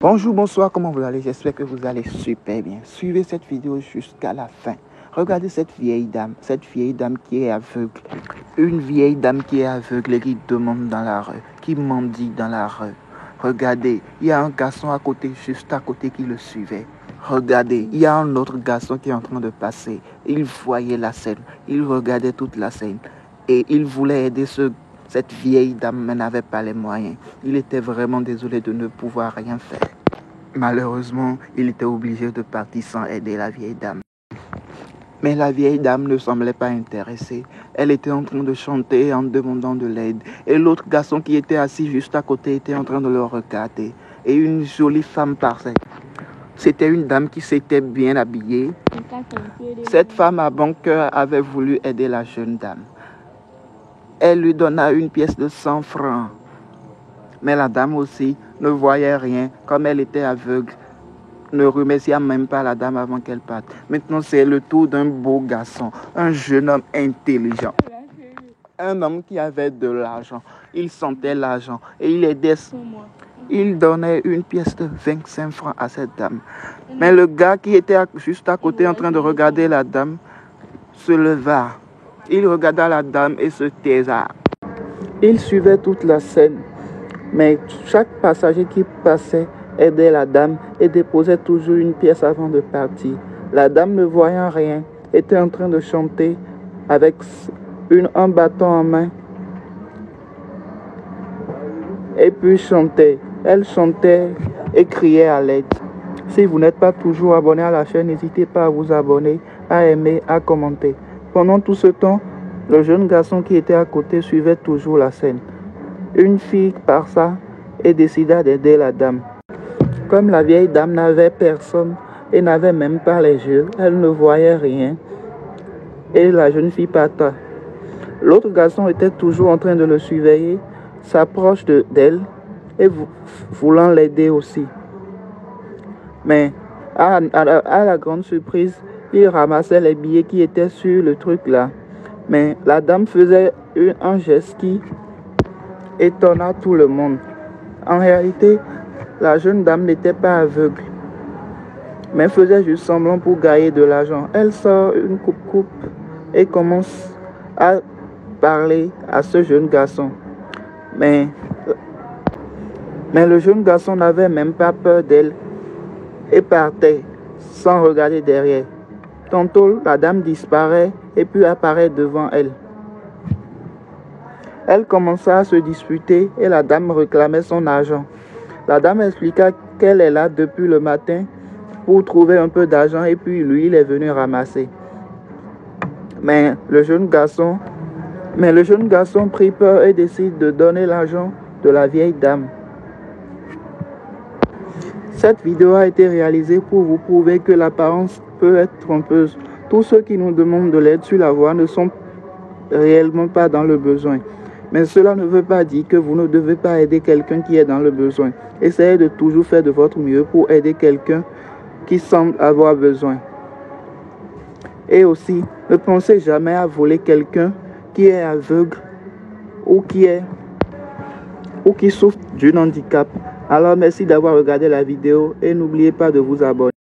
Bonjour, bonsoir, comment vous allez? J'espère que vous allez super bien. Suivez cette vidéo jusqu'à la fin. Regardez cette vieille dame qui est aveugle. Une vieille dame qui est aveugle et qui demande dans la rue, qui mendie dans la rue. Regardez, il y a un garçon à côté, juste à côté qui le suivait. Regardez, il y a un autre garçon qui est en train de passer. Il voyait la scène, il regardait toute la scène et il voulait aider cette vieille dame, mais n'avait pas les moyens. Il était vraiment désolé de ne pouvoir rien faire. Malheureusement, il était obligé de partir sans aider la vieille dame. Mais la vieille dame ne semblait pas intéressée. Elle était en train de chanter en demandant de l'aide. Et l'autre garçon qui était assis juste à côté était en train de le regarder. Et une jolie femme passait. C'était une dame qui s'était bien habillée. Cette femme à bon cœur avait voulu aider la jeune dame. Elle lui donna une pièce de 100 francs. Mais la dame aussi ne voyait rien, comme elle était aveugle. Ne remercia même pas la dame avant qu'elle parte. Maintenant, c'est le tour d'un beau garçon, un jeune homme intelligent. Un homme qui avait de l'argent. Il sentait l'argent et il aidait. Il donnait une pièce de 25 francs à cette dame. Mais le gars qui était juste à côté en train de regarder la dame se leva. Il regarda la dame et se taisa. Il suivait toute la scène. Mais chaque passager qui passait aidait la dame et déposait toujours une pièce avant de partir. La dame, ne voyant rien, était en train de chanter avec un bâton en main. Et puis chantait. Elle chantait et criait à l'aide. Si vous n'êtes pas toujours abonné à la chaîne, n'hésitez pas à vous abonner, à aimer, à commenter. Pendant tout ce temps, le jeune garçon qui était à côté suivait toujours la scène. Une fille passa et décida d'aider la dame. Comme la vieille dame n'avait personne et n'avait même pas les yeux, elle ne voyait rien. Et la jeune fille parta. L'autre garçon était toujours en train de le surveiller, s'approche d'elle et voulant l'aider aussi. Mais à la grande surprise, il ramassait les billets qui étaient sur le truc là. Mais la dame faisait un geste qui étonna tout le monde. En réalité, la jeune dame n'était pas aveugle, mais faisait juste semblant pour gagner de l'argent. Elle sort une coupe et commence à parler à ce jeune garçon. Mais le jeune garçon n'avait même pas peur d'elle et partait sans regarder derrière. Tantôt, la dame disparaît et puis apparaît devant elle. Elle commença à se disputer et la dame réclamait son argent. La dame expliqua qu'elle est là depuis le matin pour trouver un peu d'argent et puis lui, il est venu ramasser. Mais le jeune garçon prit peur et décide de donner l'argent de la vieille dame. Cette vidéo a été réalisée pour vous prouver que l'apparence peut être trompeuse. Tous ceux qui nous demandent de l'aide sur la voie ne sont réellement pas dans le besoin. Mais cela ne veut pas dire que vous ne devez pas aider quelqu'un qui est dans le besoin. Essayez de toujours faire de votre mieux pour aider quelqu'un qui semble avoir besoin. Et aussi, ne pensez jamais à voler quelqu'un qui est aveugle ou qui souffre d'un handicap. Alors merci d'avoir regardé la vidéo et n'oubliez pas de vous abonner.